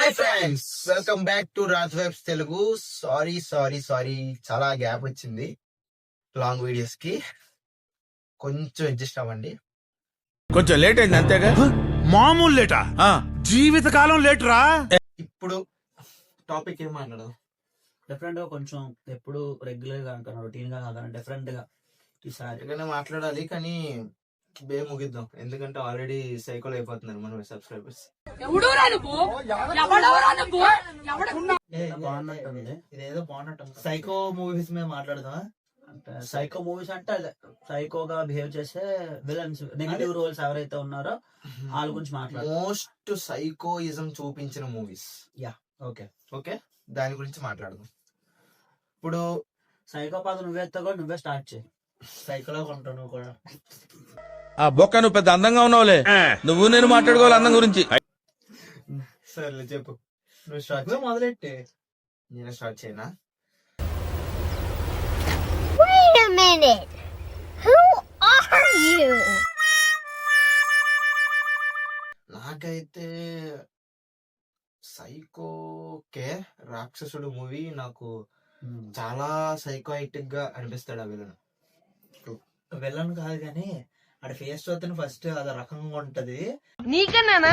Hi friends, welcome back to Raj webs Telugu. Sorry చాలా gap వచ్చింది long videos కి. కొంచెం అడ్జస్ట్ అవ్వండి. కొంచెం లేట్ అయింది అంతేగా. మామూలు లేటా? జీవితకాలం లేట్ రా. ఇప్పుడు టాపిక్ ఏం మాట్లాడదాం? డిఫరెంట్ గా కొంచెం ఎప్పుడు రెగ్యులర్ గా కాకుండా రొటీన్ గా కాకుండా డిఫరెంట్ గా ఈసారి ఎక్కడైనా మాట్లాడాలి, కానీ బే ముగిద్దాం. ఎందుకంటే ఆల్రెడీ సైకిల్ అయిపోతున్నారు మన సబ్స్క్రైబర్స్. బాగున్నట్టుంది. ఇదేదో బాగున్నట్టు సైకో మూవీస్ మీద మాట్లాడదాం. అంటే సైకో మూవీస్ అంటే అదే సైకోగా బిహేవ్ చేసే విలన్స్, నెగిటివ్ రోల్స్ ఎవరైతే ఉన్నారో వాళ్ళ గురించి మాట్లాడదాం. మోస్ట్ సైకోయిజం చూపించిన మూవీస్. ఓకే ఓకే, దాని గురించి మాట్లాడదాం. ఇప్పుడు సైకోపాత్ నువ్వే ఎత్తావు, నువ్వే స్టార్ట్ చేయి. సైకోలో కొంటావు నువ్వు కూడా. ఆ బొక్క నువ్వు పెద్ద అందంగా ఉన్నావులే. నువ్వు నేను మాట్లాడుకోవాలి అందం గురించి. సరే చెప్పు, నువ్వు స్టార్ట్ మొదలెట్టే. నేను స్టార్ట్ చేయనా? Wait a minute. Who are you? నాకైతే సైకో కే రాక్షసుడు మూవీ నాకు చాలా సైకోయిటిక్ గా అనిపిస్తాడు. ఆ విలన్ వెళ్ళను కాదు కానీ ఆడ ఫేస్ చూస్తేనే ఫస్ట్ అది రకంగా ఉంటది. నీకన్నానా?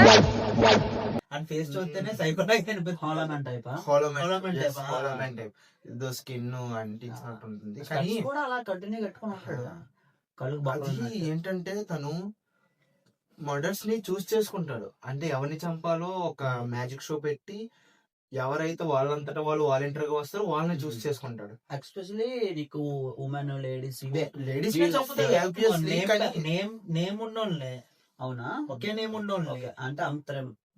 అండ్ ఫేస్ చూస్తేనే సైకోలాగా హాలోమ్యాన్ టైప్. హాలోమ్యాన్ టైప్. ఏదో స్కిన్ అంటించినట్టు ఉంటుంది. కానీ కూడా అలా కంటిన్యూ కట్టుకుని ఉంటాడు. కళ్ళు బాగా అది ఏంటంటే తను మర్డర్స్ ని చూస్ చేసుకుంటాడు. అంటే ఎవరిని చంపాలో ఒక మ్యాజిక్ షో పెట్టి ఎవరైతే వాళ్ళంతటా వాళ్ళు వాలంటీర్ గా వస్తారో వాళ్ళని చూస్ చేసుకుంటాడు. ఎస్పెషల్లీ నీకు ఉమెన్ లేడీస్ ఇవే లేడీస్ నేమ్ ఉన్నోళ్ళే. అవునా? ఒకే నేమ్ ఉన్నోళ్ళే. అంటే అంత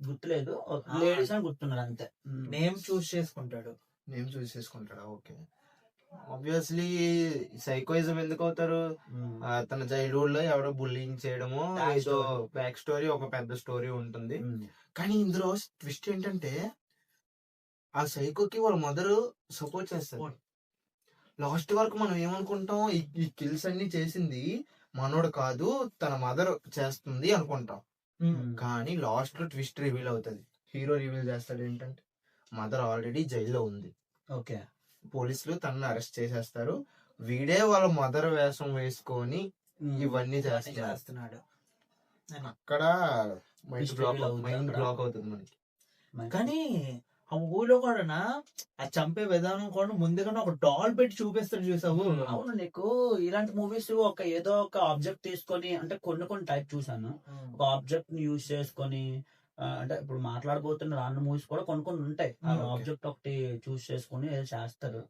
గుర్తులేదు, లేడీస్ అని గుర్తున్నారు అంతే. నేమ్ చూస్ చేసుకుంటాడు. నేమ్ చూస్ చేసుకుంటాడా? ఓకే. ఆబ్వియస్లీ సైకోయిజం ఎందుకు అవుతారు? తన చైల్డ్హుడ్ లో ఎవడో బుల్లింగ్ చేయడమో ఏదో బ్యాక్ స్టోరీ, ఒక పెద్ద స్టోరీ ఉంటుంది. కానీ ఇందులో ట్విస్ట్ ఏంటంటే ఆ సైకోకి వాళ్ళ మదర్ సపోర్ట్ చేస్తారు. లాస్ట్ వరకు మనం ఏమనుకుంటాం, ఈ కిల్స్ అన్ని చేసింది మనోడు కాదు, తన మదర్ చేస్తుంది అనుకుంటాం. కానీ లాస్ట్ లో ట్విస్ట్ రివీల్ అవుతుంది. హీరో రివీల్ చేస్తాడు ఏంటంటే మదర్ ఆల్రెడీ జైల్లో ఉంది. ఓకే. పోలీసులు తనని అరెస్ట్ చేసేస్తారు. వీడే వాళ్ళ మదర్ వేషం వేసుకొని ఇవన్నీ చేస్తున్నాడు. అక్కడ మైండ్ బ్లాక్ అవుతుంది మనకి. కానీ ఆ ఊళ్ళో కూడా ఆ చంపే విధానం కూడా ముందుగానే ఒక డాల్ పెట్టి చూపిస్తాడు, చూసావు? అవును, నీకు ఇలాంటి మూవీస్ ఒక ఏదో ఒక ఆబ్జెక్ట్ తీసుకొని, అంటే కొన్ని టైప్ చూసాను. ఒక ఆబ్జెక్ట్ ని యూజ్ చేసుకొని, అంటే ఇప్పుడు మాట్లాడబోతున్న రాన్న మూవీస్ కూడా కొన్ని ఉంటాయి. ఆబ్జెక్ట్ ఒకటి చూస్ చేసుకొని ఏదో చేస్తారు.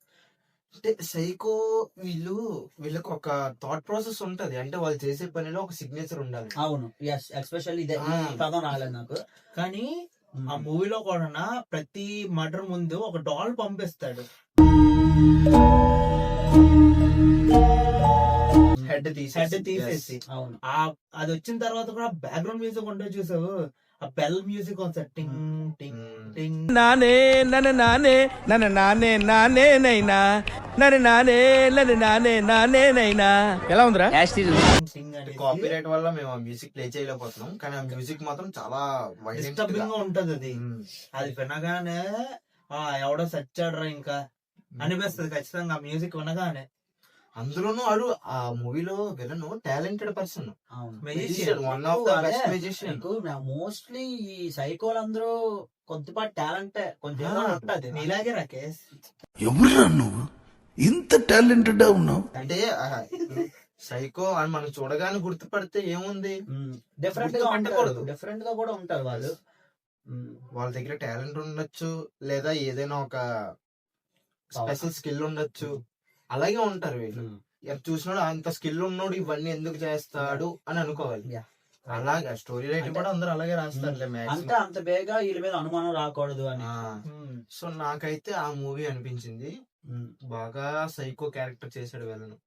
అంటే సైకో వీళ్ళకి ఒక థాట్ ప్రాసెస్ ఉంటది. అంటే వాళ్ళు చేసే పనిలో ఒక సిగ్నేచర్ ఉండాలి. అవును, ఎస్, ఎస్పెషల్లీ ఇదే పదం రాలేదు నాకు. కానీ ఆ మూవీలో కూడా ప్రతి మర్డర్ ముందు ఒక డాల్ పంపిస్తాడు. హెడ్ తీసేసి. అవును, అది వచ్చిన తర్వాత కూడా బ్యాక్గ్రౌండ్ మ్యూజిక్ ఉంటే చూసావు, ఆ బెల్ మ్యూజిక్ టింగ్ టింగ్ టింగ్. నానే నన్ను నానే నన్ను నానే నానే నైనా నన్ను నానే నన్ను నానే నానే నైనా. ఎలా ఉందిరా? కాపీరైట్ వల్ల మేము ఆ మ్యూజిక్ ప్లే చేయలేకపోతున్నాం. కానీ ఆ మ్యూజిక్ మాత్రం చాలా డిస్టర్బింగ్ గా ఉంటది. అది వినగానే ఎవడో సచ్చాడరా ఇంకా అనిపిస్తుంది ఖచ్చితంగా ఆ మ్యూజిక్ వినగానే. అందులోనూ వాడు ఆ మూవీలో villain talented person, one of the best musician. Mostly ఈ సైకోలందరూ కొద్దిపాటి టాలెంట్ కొంచెం ఉంటది. ఇలాగే రాకేష్, ఎవరురా నువ్వు ఇంత టాలెంటెడ్ ఉన్నావు? అంటే సైకో అని మనం చూడగానే గుర్తుపడితే ఏముంది, డిఫరెంట్ గా ఉండకూడదు, డిఫరెంట్ గా కూడా ఉంటారు వాళ్ళు. వాళ్ళ దగ్గర టాలెంట్ ఉండొచ్చు, లేదా ఏదైనా ఒక స్పెషల్ స్కిల్ ఉండొచ్చు. అలాగే ఉంటారు వీళ్ళు. చూసినాడు అంత స్కిల్ ఉన్నోడు ఇవన్నీ ఎందుకు చేస్తాడు అని అనుకోవాలి. అలాగే స్టోరీ రైటింగ్ కూడా అందరూ అలాగే రాస్తారు. అంత బేగా వీళ్ళ మీద అనుమానం రాకూడదు అని. సో నాకైతే ఆ మూవీ అనిపించింది బాగా సైకో క్యారెక్టర్ చేశాడు వీళ్ళను.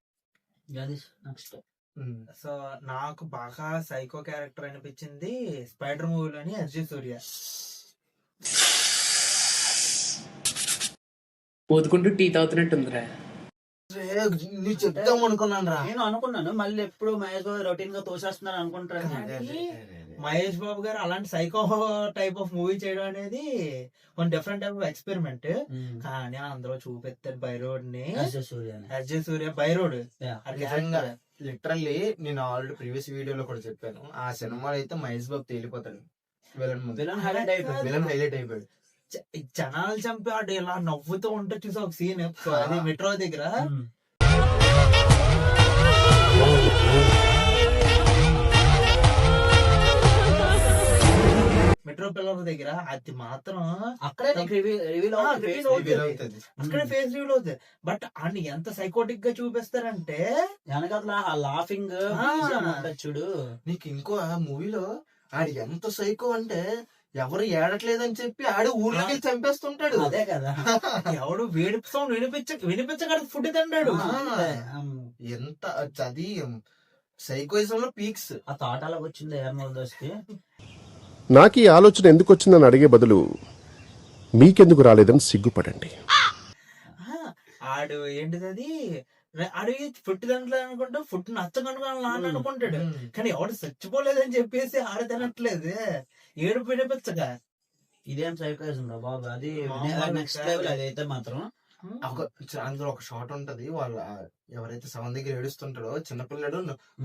సో నాకు బాగా సైకో క్యారెక్టర్ అనిపించింది స్పైడర్ మూవీలోని అర్జున్ సూర్య. పోతుకుంటూ టీ తాగుతున్నట్టుందిరా. నువ్వు చెప్తాం అనుకున్నాను రా. నేను అనుకున్నాను మళ్ళీ ఎప్పుడు మహేష్ బాబు రొటీన్ గా తోసేస్తున్నారు అనుకుంటారు. మహేష్ బాబు గారు అలాంటి సైకో టైప్ ఆఫ్ మూవీ చేయడం అనేది కొంచెం డిఫరెంట్ టైప్ ఆఫ్ ఎక్స్పెరిమెంట్. కానీ అందులో చూపెత్తాడు బైరోడ్ ని, అజయ్ సూర్య బైరోడ్. నిజంగా లిటరల్లీ నేను ఆల్రెడీ ప్రీవియస్ వీడియోలో కూడా చెప్పాను, ఆ సినిమాలో అయితే మహేష్ బాబు తేలిపోతాడు, విలన్ హైలైట్ అయిపోయాడు. జనాలు చంపాడు ఇలా నవ్వుతూ ఉంటే చూసా ఒక సీన్ అది మెట్రో దగ్గర. మెట్రో పిల్లల దగ్గర అది మాత్రం అక్కడే రివీల్ అక్కడే ఫేస్ రివీల్ అవుతుంది. బట్ అని ఎంత సైకోటిక్ గా చూపిస్తారంటే వెనకాల ఆ లాఫింగ్ చూడు. నీకు ఇంకో మూవీలో ఆడు ఎంత సైకో అంటే ఎవరు ఏడట్లేదని చెప్పి ఆడు ఊర్లోకి చంపేస్తుంటాడు. అదే కదా, ఎవడు వేడి సౌండ్ వినిపించగల ఫుడ్ తింటాడు. ఎంత అది సైకోయిజం లో పీక్స్. ఆ థాట్ అలా వచ్చింది ఏర్మల్ దోస్కి. నాకు ఈ ఆలోచన ఎందుకు వచ్చిందని అడిగే బదులు మీకెందుకు రాలేదని సిగ్గుపడండి. ఆడు ఏంటిది అది అడిగి ఫుడ్ తినట్లేదు అనుకుంటా, ఫుడ్ నచ్చకనుకోవాలని నాన్న అనుకుంటాడు. కానీ ఎవడు చచ్చిపోలేదని చెప్పేసి ఆడ తినట్లేదు, ఏడుపు వినిపించగా. ఇదేం సైకోయిజం రా బాబు, అది నెక్స్ట్ లెవెల్. అదైతే మాత్రం అందులో ఒక షాట్ ఉంటది, వాళ్ళ ఎవరైతే శవం దగ్గర ఏడుస్తుంటాడో చిన్నపిల్లడు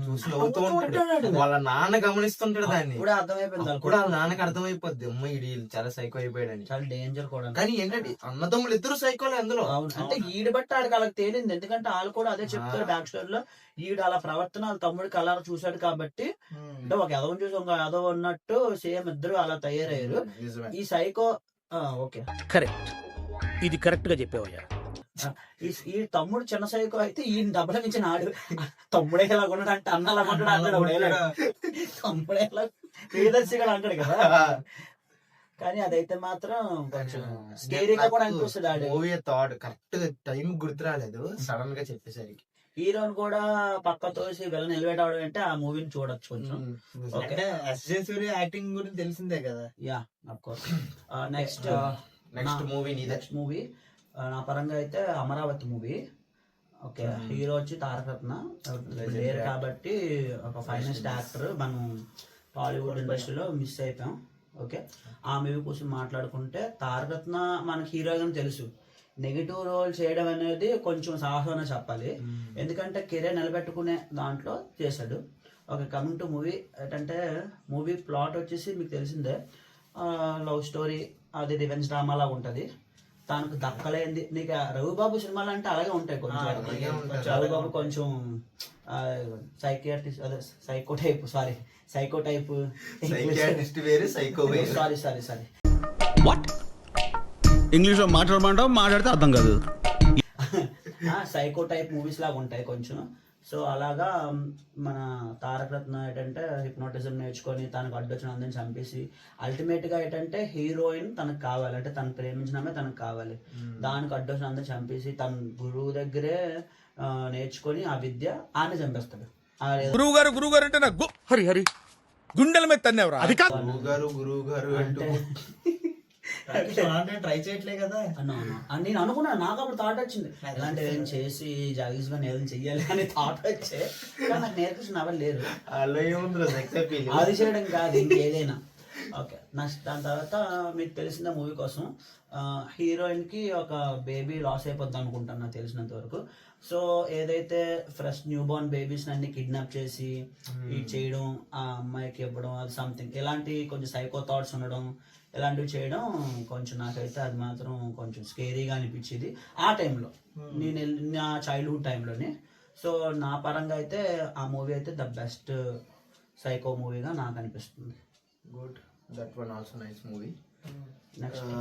చూసి నవ్వుతూ ఉంటాడు, వాళ్ళ నాన్న గమనిస్తుంటాడు దాన్ని. కూడా అర్థమైపోయింది, కూడా వాళ్ళ నాన్నకి అర్థమైపోద్ది అమ్మ ఇది చాలా సైకో అయిపోయాడని. చాలా డేంజర్ కూడా. కానీ ఏంటంటే అన్నదమ్ములు ఇద్దరు సైకోలే అందులో. అంటే ఈడు బట్టి ఆడికి వాళ్ళకి తేలింది, ఎందుకంటే వాళ్ళు కూడా అదే చెప్తారు బ్యాక్ స్టోరీ లో. ఈడు అలా ప్రవర్తన వాళ్ళ తమ్ముడికి అలా చూశాడు కాబట్టి, అంటే ఒక ఎదవని చూసి ఒక ఎదవ ఉన్నట్టు సేమ్ ఇద్దరు అలా తయారయ్యారు. ఈ సైకో ఓకే కరెక్ట్, ఇది కరెక్ట్ గా చెప్పావయ్యా. ఈ తమ్ముడు చిన్న సైకో అయితే ఈ డబ్బుల నుంచి నాడు తమ్ముడే ఎలా ఉన్నాడు అంటే అన్న ఎలా ఉంటాడు, తమ్ముడే ఎలా ప్రియదర్శిగా అంటాడు కదా. కానీ అదైతే మాత్రం కొంచెం స్కేరీగా కూడా అనిపిస్తుంది. ఆడు మూవీ థాట్ కరెక్ట్ టైం గుర్తు రాలేదు, సడన్ గా చెప్పేసరికి. హీరోని కూడా పక్క తోసి వెళ్ళని ఎలివేట్ అవడం అంటే ఆ మూవీని చూడొచ్చు కొంచెం. అంటే అజయ్ సూర్య యాక్టింగ్ గురించి తెలిసిందే కదా. Yeah of course. Next movie నా పరంగా అయితే అమరావతి మూవీ. ఓకే, హీరో వచ్చి తారక రత్న లేరు కాబట్టి ఒక ఫైనెస్ట్ యాక్టర్ మనం టాలీవుడ్ ఇండస్ట్రీలో మిస్ అయిపోయాం. ఓకే, ఆ మూవీ కోసం మాట్లాడుకుంటే తారక రత్న మనకి హీరోగా తెలుసు, నెగిటివ్ రోల్ చేయడం అనేది కొంచెం సాహసం చెప్పాలి, ఎందుకంటే కెరీర్ నిలబెట్టుకునే దాంట్లో చేశాడు. ఓకే, కమింగ్ టు మూవీ ఏంటంటే మూవీ ప్లాట్ వచ్చేసి మీకు తెలిసిందే, లవ్ స్టోరీ, అది రివెంజ్ డ్రామా లాగా ఉంటుంది. తనకు దక్కలేంది, నీకు రవిబాబు సినిమాలు అంటే అలాగే ఉంటాయి కొంచెం. రవిబాబు కొంచెం సైకియాట్రిస్ట్ అదే psycho type, psycho type, sorry what English లో మాట్లాడితే అర్థం కాదు. సైకో టైప్ మూవీస్ లాగా ఉంటాయి కొంచెం. సో అలాగా మన తారక రత్న ఏంటంటే హిప్నోటిజం నేర్చుకొని తనకు అడ్డొచ్చిన అందరిని చంపేసి అల్టిమేట్ గా ఏంటంటే హీరోయిన్ తనకు కావాలి, అంటే తను ప్రేమించినమే తనకు కావాలి, దానికి అడ్డొచ్చిన అందరిని చంపేసి తన గురువు దగ్గరే నేర్చుకొని ఆ విద్య ఆయన చంపేస్తాడు. గురువు గారు అంటే నాకు హరి గుండెల మీద తన్నేవరా. అది కాదు గురువు గారు అంటూ ట్రై చేయట్లే కదా నేను అనుకున్నాను, నాకు అప్పుడు థాట్ వచ్చింది ఇలాంటి ఏం చేసి జాగీస్ గా నేను చెయ్యాలి అని థాట్ వచ్చే, కానీ నాకు నేర్పించిన ఎవరు లేరు. అది చేయడం కాదు ఇంకేదైనా. ఓకే, నెక్స్ట్ దాని తర్వాత మీకు తెలిసిన మూవీ కోసం హీరోయిన్ కి ఒక బేబీ లాస్ అయిపోద్ది అనుకుంటాను నాకు తెలిసినంత వరకు. సో ఏదైతే ఫ్రెష్ న్యూ బోర్న్ బేబీస్ అన్ని కిడ్నాప్ చేసి ఇది చేయడం, ఆ అమ్మాయికి ఇవ్వడం, అది సంథింగ్ ఇలాంటి కొంచెం సైకో థాట్స్ ఉండడం, ఇలాంటివి చేయడం కొంచెం నాకైతే అది మాత్రం కొంచెం స్కేరీగా అనిపించేది ఆ టైంలో, నేను నా చైల్డ్హుడ్ టైంలోనే. సో నా పరంగా అయితే ఆ మూవీ అయితే ద బెస్ట్ సైకో మూవీగా నాకు అనిపిస్తుంది. Good, that one also nice movie. Next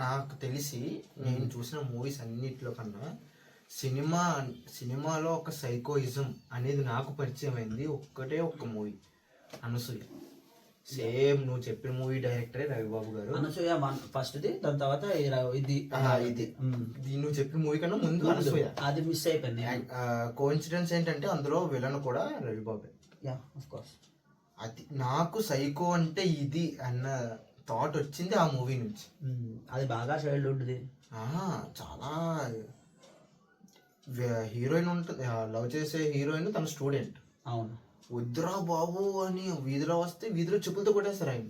నాకు తెలిసి నేను చూసిన మూవీస్ అన్నిట్లో కన్నా సినిమాలో ఒక సైకోయిజం అనేది నాకు పరిచయం అయింది ఒక్క మూవీ, అనసూయ. సేమ్ నువ్వు చెప్పిన మూవీ డైరెక్టరే రవిబాబు గారు. అనసూయ ఫస్ట్ ది, దాని తర్వాత ఇది నువ్వు చెప్పిన మూవీ కన్నా ముందు అనసూయ, అది మిస్ అయిపోయింది. కోఇన్సిడెన్స్ ఏంటంటే అందులో విలన్ కూడా రవిబాబే. అది నాకు సైకో అంటే ఇది అన్న థాట్ వచ్చింది ఆ మూవీ నుంచి. అది బాగా చైల్డ్హుడ్ ది, చాలా హీరోయిన్ ఉంటుంది, లవ్ చేసే హీరోయిన్ తన స్టూడెంట్. అవును. వద్దురా బాబు అని వీధిలో వస్తే వీధిలో చెప్పులతో కొట్టేస్తారు ఆయన.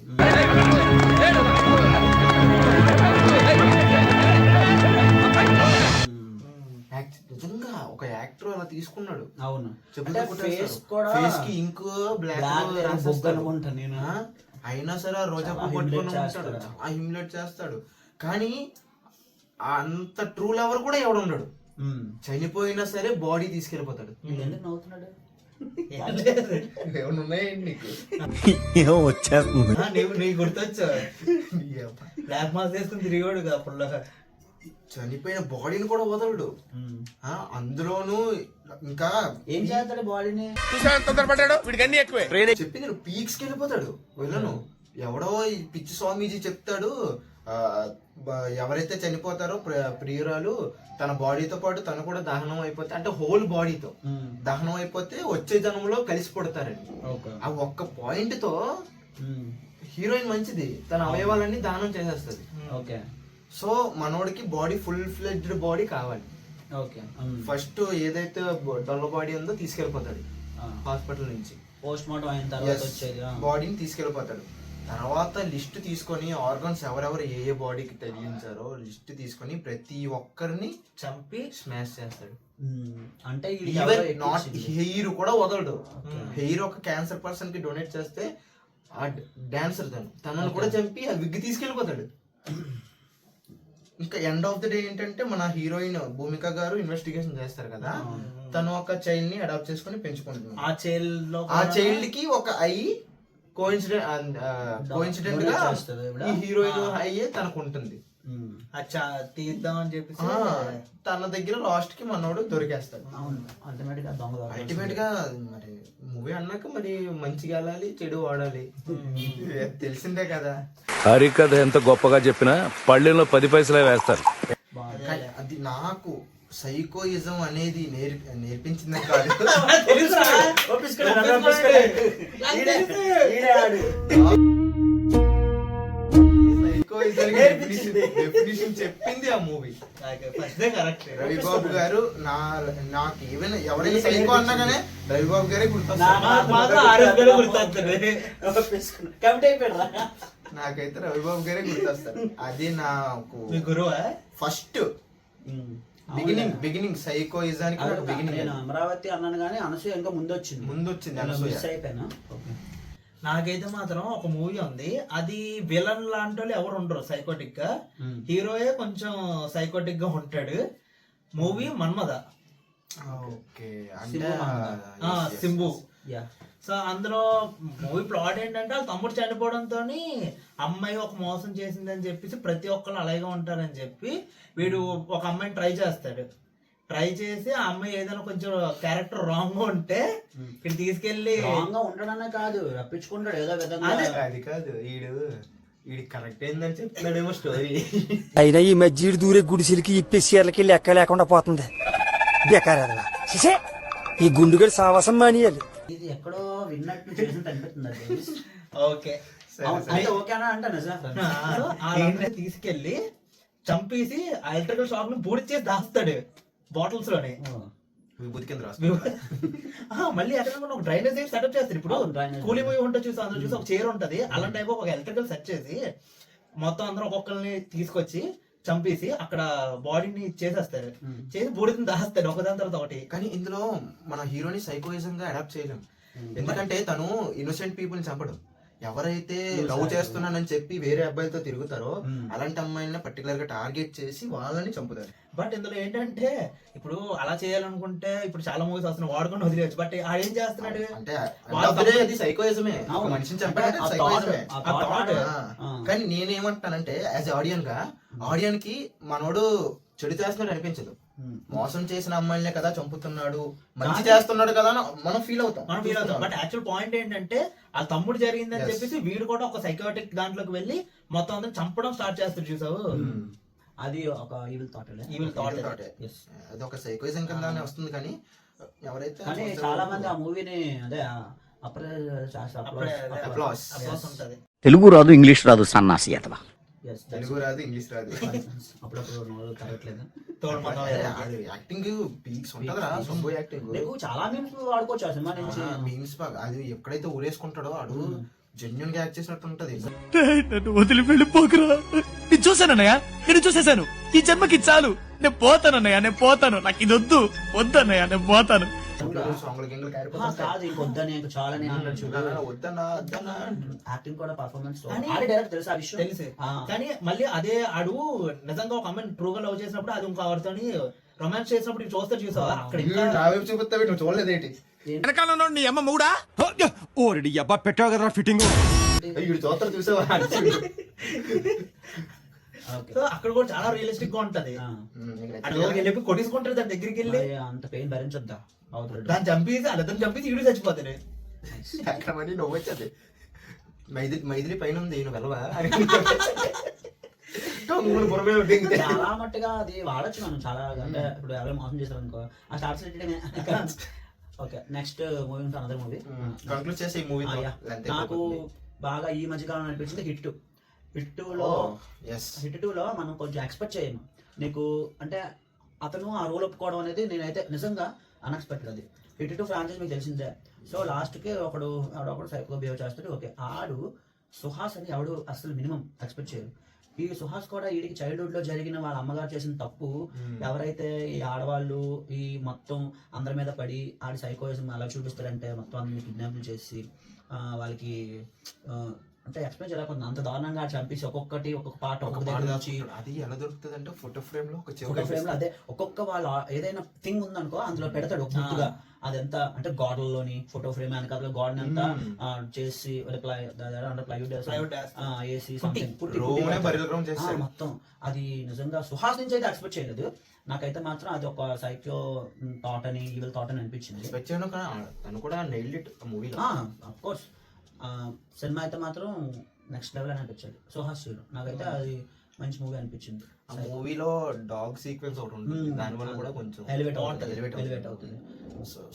నిజంగా ఒక యాక్టర్ అలా తీసుకున్నాడు. అవును. చెప్పులతో ఫేస్ కూడా ఫేస్ కి ఇంక్ బ్లాక్ అనుకుంటాను నేను. అయినా సరే ఆ రోజా పువ్వు పట్టుకొని ఉంటాడు, ఆ హ్యూమిలేట్ చేస్తాడు. కానీ అంత ట్రూ లవర్ కూడా ఎవడు ఉండడు. చనిపోయినా సరే బాడీ తీసుకెళ్ళిపోతాడు. ఎందుకు నవ్వుతున్నాడు? ఏమన్నా ఉన్నాయండి నీకు? నీకు గుర్తొచ్చా బ్లాక్ మాస్ వేసుకుని తిరిగాడు అప్పుడు. చనిపోయిన బాడీని కూడా వదలడు. అందులోనూ ఇంకా ఏం చేస్తాడు బాడీని? చెప్పింది పీక్స్ కి వెళ్ళిపోతాడు. వెళ్ళను ఎవడో ఈ పిచ్చి స్వామీజీ చెప్తాడు, ఎవరైతే చనిపోతారో ప్రియురాలు తన బాడీతో పాటు తను కూడా దహనం అయిపోతే, అంటే హోల్ బాడీతో దహనం అయిపోతే వచ్చే జన్మలో కలిసి పడతారని. ఆ ఒక్క పాయింట్ తో హీరోయిన్ మంచిది, తన అవయవాలన్నీ దానం చేసేస్తుంది. ఓకే. సో మనోడికి బాడీ ఫుల్ ఫ్లెడ్జ్డ్ బాడీ కావాలి. ఓకే. ఫస్ట్ ఏదైతే డొల్ల బాడీ ఉందో తీసుకెళ్లిపోతాడు హాస్పిటల్ నుంచి. పోస్ట్ మార్టం అయిన తర్వాత వచ్చేది బాడీని తీసుకెళ్లిపోతాడు. తర్వాత లిస్ట్ తీసుకొని ఆర్గన్స్ ఎవరెవరు ఏ ఏ బాడీకి తగిలించారో లిస్ట్ తీసుకొని ప్రతి ఒక్కరిని చంపి స్మాష్ చేస్తాడు. అంటే నాట్ హెయిర్ కూడా వదలడు. హెయిర్ ఒక క్యాన్సర్ పర్సన్ కి డొనేట్ చేస్తే ఆ డాన్సర్ తనను కూడా చంపి ఆ విగ్ తీసుకెళ్లిపోతాడు. ఇంకా ఎండ్ ఆఫ్ ది డే ఏంటంటే మన హీరోయిన్ భూమిక గారు ఇన్వెస్టిగేషన్ చేస్తారు కదా, తను ఒక చైల్డ్ ని అడాప్ట్ చేసుకుని పెంచుకుంటుంది. ఆ చైల్డ్ కి ఒక ఐ కోఇన్సిడెంట్ గా ఈ హీరోయిన్ అయ్యే తనకు ఉంటుంది. తీద్దాం అని చెప్పి తన దగ్గర లాస్ట్ కి మనోడు దొరికేస్తాడు. అల్టిమేట్ గా మరి మూవీ అన్నాక మరి మంచిగా వెళ్ళాలి, చెడు వాడాలి, తెలిసిందే కదా. హరికథ ఎంత గొప్పగా చెప్పినా పళ్ళెంలో 10 పైసలే వేస్తారు. అది నాకు సైకోయిజం అనేది నేర్పించింది కాదు. డెఫినిషన్ చెప్పింది ఆ మూవీ. రవిబాబు గారు నాకు ఈవెన్ ఎవరైనా సైకో అన్నాగానే రవిబాబు గారే నాకైతే రవిబాబు గారే గుర్తొస్తారు. అది నాకు ఫస్ట్ బిగినింగ్ సైకోయిజానికి నేను అమరావతి అన్నాను కానీ అనసూయ ఇంకా ముందు వచ్చింది అయిపోయినా. నాకైతే మాత్రం ఒక మూవీ ఉంది, అది విలన్ లాంటి వాళ్ళు ఎవరు ఉండరు సైకోటిక్ గా, హీరోయే కొంచెం సైకోటిక్ గా ఉంటాడు. మూవీ మన్మథ. సింబు. సో అందులో మూవీ ప్లాట్ ఏంటంటే వాళ్ళ తమ్ముడు చనిపోవడంతో అమ్మాయి ఒక మోసం చేసిందని చెప్పేసి ప్రతి ఒక్కళ్ళు అలాగే ఉంటారని చెప్పి వీడు ఒక అమ్మాయిని ట్రై చేస్తాడు. ట్రై చేసి ఆ అమ్మాయి ఏదైనా కొంచెం క్యారెక్టర్ రాంగ్ గా ఉంటే ఇక్కడ తీసుకెళ్లి ఉండడమే కాదు రప్పించుకుంటాడు ఏదో విధంగా. అది కాదు వీడి కరెక్ట్ ఏందని చెప్తున్నాడేమో స్టోరీ. అయినా ఈ మధ్య దూరే గుడిసెలకి ఇప్పేసీర్లకి లెక్క లేకుండా పోతుంది. బేకారదలా ఈ గుండుగడి సావాసం మానేయాలి. ఇది ఎక్కడో విన్నట్టు చేసినట్టు అనిపిస్తుంది. ఓకే ఓకేనా అంటే తీసుకెళ్లి చంపేసి ఆ ఎలక్ట్రికల్ షాప్ ని బూడిచేసి దాస్తాడు బాటిల్స్ లోనే. మళ్ళీ ఎక్కడ ఒక డ్రైనేజ్ సెటప్ చేస్తారు. ఇప్పుడు కూలీ మూవీ ఉంటుంది చూసి అందులో చూసి ఒక చైర్ ఉంటది, అలాంటి టైప్ ఒక ఎలక్ట్రికల్ సెట్ చేసి మొత్తం అందరూ ఒక్కొక్కరిని తీసుకొచ్చి చంపేసి అక్కడ బాడీని చేసేస్తారు, చేసి బూడిదని దాస్తాడు ఒకదాని తర్వాత ఒకటి. కానీ ఇందులో మన హీరోని సైకోయిజం గా అడాప్ట్ చేయలేం, ఎందుకంటే తను ఇన్నోసెంట్ పీపుల్ ని చంపడు. ఎవరైతే లవ్ చేస్తున్నానని చెప్పి వేరే అబ్బాయిలతో తిరుగుతారో అలాంటి అమ్మాయిని పర్టికులర్ గా టార్గెట్ చేసి వాళ్ళని చంపుతారు. బట్ ఇందులో ఏంటంటే ఇప్పుడు అలా చేయాలనుకుంటే ఇప్పుడు చాలా మూవీస్ వస్తున్నాయి, వాడుకొని వదిలేయచ్చు. బట్ ఆడేం చేస్తున్నాడు అంటే సైకోయిజమే, మనిషిని చంపాడంటే సైకోయిజమే. కానీ నేనేమంటానంటే యాజ్ ఆడియన్ కి మనోడు చెడు చేస్తున్నాడు అనిపించదు. మోసం చేసిన అమ్మాయిలే కదా చంపుతున్నాడు, మంచి చేస్తున్నాడు కదా మనం ఫీల్ అవుతాం. బట్ యాక్చువల్ పాయింట్ ఏంటంటే ఆ తమ్ముడు జరిగిందని చెప్పేసి వీడు కూడా ఒక సైకోటిక్ దాంట్లోకి వెళ్ళి మొత్తం అందరూ చంపడం స్టార్ట్ చేస్తాడు. చూసావు, అది ఒక ఈవిల్ థాట్. అది ఒక సైకోయిజం కింద వస్తుంది. కానీ ఎవరైతే చాలా మంది ఆ మూవీని అదే ఉంటది. తెలుగు రాదు, ఇంగ్లీష్ రాదు, సన్నాసి అతవా. Yes, that's తెలుగు రాదు, ఇంగ్లీష్ రాదు. అప్పుడప్పుడు నోరు కరగట్లేదు. తోడు మనం ఆడు యాక్టింగ్ పీక్స్ ఉంటదరా, సొంబు యాక్టింగ్. నీకు చాలా మీమ్స్ వాడుకోవచ్చు ఆ సినిమా నుంచి. మీమ్స్ అది ఎక్కడైతే ఊరేసుకుంటాడో ఆడు జెన్యున్ గా యాక్ట్ చేసినట్టు ఉంటది. నన్ను వదిలి వెళ్ళిపోకురా. నేను చూశానన్నయ్య, నేను చూసేశాను. ఈ జన్మకి చాలు. నేను పోతానన్నయ్య, నేను పోతాను. నాకు ఇది వద్దన్నయ్య, నేను పోతాను. సాంగ్లు గింగ్లు కాదు ఇంకొద్దని ఇంక చాలని అంటాడు చూడు. వద్దన్నా వద్దన్నా. యాక్టింగ్ కూడా పర్ఫార్మెన్స్ కానీ డైరెక్ట్ తెలుసా ఆ విషయం? తెలిసే. ఆ. కానీ మళ్ళీ అదే ఆడు నిజంగా ఒక అమ్మాయిని ట్రూగా లవ్ చేసినప్పుడు అది ఇంకో ఎవరితోని రొమాన్స్ చేసినప్పుడు ఇవి చూస్తావా అక్కడ ఇంకా నా వైపు చూపిస్తావు, నువ్వు చూడలేదేంటి? వెనకాల నీ అమ్మ మూడా ఓరడి అబ్బా పెట్టావు కదరా ఫిట్టింగ్. వీడు చూస్తారు చూసావా? సో అక్కడ కూడా చాలా రియలిస్టిక్ గా ఉంటది. ఆ. అటు వెళ్ళి కొట్టేసుకుంటారు దాని దగ్గరికి వెళ్ళి మరి అంత పెయిన్ భరించొద్దా అవుతాడు. దాన్ని చంపేసి అల్లదని చంపేసి ఈడు చచ్చిపోతాడు. అక్కడమని నువ్వు వచ్చేది మైథిలి పైన ఉంది, నువ్వు వెళ్ళవా? చాలా మట్టుగా అది వాడచ్చు మనం చాలా. అంటే ఇప్పుడు ఎవరైనా మోసం చేశారు అనుకో ఆ స్టార్ట్స్. ఓకే, నెక్స్ట్ మూవీ ఉంటుంది అనదర్ మూవీ. కంక్లూడ్ చేసే ఈ మూవీ నాకు బాగా ఈ మధ్యకాలం అనిపించింది హిట్. హిట్ టూలో మనం కొంచెం ఎక్స్పెక్ట్ చేయము. నీకు అంటే అతను ఆ రోల్ ఒప్పుకోవడం అనేది నేనైతే నిజంగా అన్ఎక్స్పెక్టెడ్. అది హిట్ 2 ఫ్రాంచైజ్ మీకు తెలిసిందే. సో లాస్ట్కి ఒకడు సైకోగా బిహేవ్ చేస్తాడు. ఓకే, ఆడు సుహాస్ అని ఎవడు అసలు మినిమం ఎక్స్పెక్ట్ చేయరు. ఈ సుహాస్ కూడా వీడికి చైల్డ్హుడ్ లో జరిగిన వాళ్ళ అమ్మగారు చేసిన తప్పు ఎవరైతే ఈ ఆడవాళ్ళు ఈ మొత్తం అందరి మీద పడి ఆడి సైకోయిజం అలా చూపిస్తారంటే మొత్తం అందరినీ కిడ్నాప్లు చేసి వాళ్ళకి అంటే ఎక్స్ప్లెయిన్ చేయలేకపోతుంది. అంత దారుణంగా చంపేసి ఒక్కొక్కటి ఒక్కొక్క పార్ట్ ఒక్కొక్క దగ్గర నుంచి. అది ఎలా దొరుకుతుంది అంటే ఫోటో ఫ్రేమ్ లో ఫోటో ఫ్రేమ్ లో అదే ఒక్కొక్క వాళ్ళ ఏదైనా థింగ్ ఉందనుకో అందులో పెడతాడు ఒక బుక్గా. అదంతా అంటే గోడల్లోని ఫోటో ఫ్రేమ్ వెనకాల గోడని అంతా చేసి మొత్తం అది నిజంగా సుహాస్ నుంచి అయితే ఎక్స్పెక్ట్ చేయలేదు. నాకైతే మాత్రం అది ఒక సైకో థాట్ అని ఈవిల్ థాట్ అని అనిపించింది. అఫ్ కోర్స్ సినిమా అయితే మాత్రం నెక్స్ట్ లెవెల్ అని అనిపించాడు సుహాస్ హీరో. నాకైతే అది మంచి మూవీ అనిపించింది. ఆ మూవీలో డాగ్ సీక్వెన్స్ ఒకటి ఉంటుంది, దాని వల్ల కూడా కొంచెం ఎలివేట్ అవుతుంది.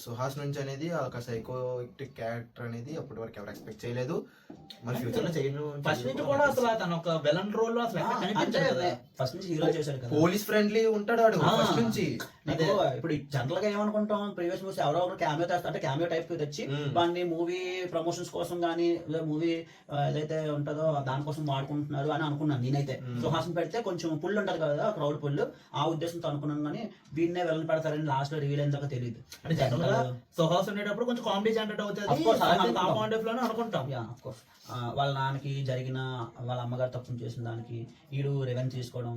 సుహాస్ నుంచి అనేది ఒక సైకోటిక్ క్యారెక్టర్ అనేది అప్పటి వరకు ఎవరు ఎక్స్పెక్ట్ చేయలేదు. మరి ఫ్యూచర్ లో చేయను. ఫస్ట్ నుంచి కూడా అసలు తన ఒక విలన్ రోల్ లో అసలు ఫస్ట్ నుంచి హీరో చేశాడు కదా. పోలీస్ ఫ్రెండ్లీ ఉంటాడు వాడు ఫస్ట్ నుంచి. ఇప్పుడు జనరల్ గా ఏమనుకుంటాం, ప్రీవియస్ మూవీస్ ఎవరో ఒకరు క్యామియో తెస్తా అంటే క్యామియో టైప్ తెచ్చి వాడిని మూవీ ప్రమోషన్స్ కోసం కానీ మూవీ ఏదైతే ఉంటుందో దానికోసం వాడుకుంటున్నారు అని అనుకున్నాను నేనైతే. సుహాసం పెడితే కొంచెం పుల్ ఉంటది కదా, క్రౌడ్ పుల్, ఆ ఉద్దేశంతో అనుకున్నాను. కానీ వీడినే వెళ్ళని పెడతారని లాస్ట్ లో రివీల్ అయిన దాకా తెలియదు. సుహాస్ ఉండేటప్పుడు కొంచెం కామెడీ జనరేట్ అవుతుంది అనుకుంటాం. వాళ్ళ నాన్నకి జరిగిన వాళ్ళ అమ్మగారు తప్పు చేసిన దానికి వీడు రెవెన్యూ తీసుకోవడం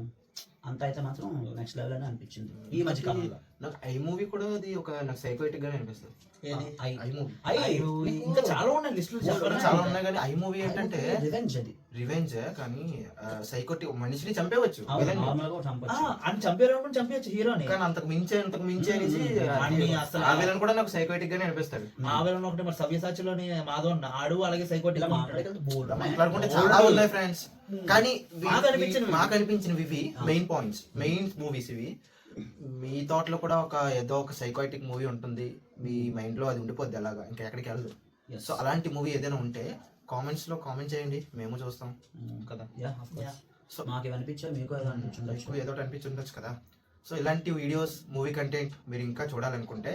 అంత అయితే మాత్రం నెక్స్ట్ లెవెల్ అని అనిపించింది ఈ మధ్య కాలంలో. నాకు ఐ మూవీ కూడా అది ఒక నాకు సైకోటిక్ గానే అనిపిస్తుంది. ఇంకా చాలా ఉన్నాయి లిస్ట్ చాలా ఉన్నాయి కానీ ఐ మూవీ ఏంటంటే రివెంజ్ కానీ సైకోటిక్ మనిషిని చంపేవచ్చు అని చంపేయచ్చు హీరోని. కానీ అంతకు మించి అనేసి ఆ విలన్ కూడా నాకు సైకోటిక్ గానే అనిపిస్తాడు. ఆ విలన్ ఒకటి మరి సవ్యసాచిలోని మాధవ్ ఆడు అలాగే సైకోటిక్ మాట్లాడుకుంటే చాలా ఉన్నాయి ఫ్రెండ్స్. కానీ మాకు అనిపించినవి ఇవి మెయిన్ పాయింట్స్, మెయిన్ మూవీస్ ఇవి. మీ థాట్ లో కూడా ఏదో ఒక సైకోటిక్ మూవీ ఉంటుంది, మీ మైండ్ లో అది ఉండిపోద్ది అలాగా, ఇంకా ఎక్కడికి వెళ్ళదు. సో అలాంటి మూవీ ఏదైనా ఉంటే కామెంట్స్ లో కామెంట్ చేయండి, మేము చూస్తాం కదా. సో మాకు అనిపించా, మీకు ఏదో అనిపించుండొచ్చు కదా. సో ఇలాంటి వీడియోస్, మూవీ కంటెంట్ మీరు ఇంకా చూడాలనుకుంటే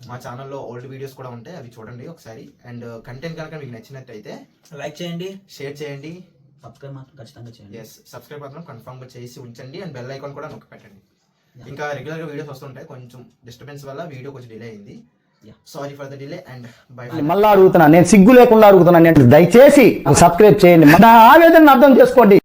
మా ఛానల్లో ఓల్డ్ వీడియోస్ కూడా ఉంటాయి, అవి చూడండి ఒకసారి. అండ్ కంటెంట్ కనుక మీకు నచ్చినట్టయితే లైక్ చేయండి, షేర్ చేయండి, సబ్స్క్రైబ్ మాత్రం ఖచ్చితంగా చేయండి. సబ్స్క్రైబ్ మాత్రం కన్ఫర్మ్ గా చేసి ఉంచండి. అండ్ బెల్ ఐకాన్ కూడా నొక్కి పెట్టండి. ఇంకా రెగ్యులర్ గా వీడియోస్ వస్తుంటాయి, కొంచెం డిస్టర్బెన్స్ వల్ల వీడియో కొంచెం డిలే అయింది. Sorry for the delay and by. మళ్ళీ అడుగుతున్నా, నేను సిగ్గు లేకుండా అడుగుతున్నాను, దయచేసి సబ్స్క్రైబ్ చేయండి, నా ఆవేదన అర్థం చేసుకోండి.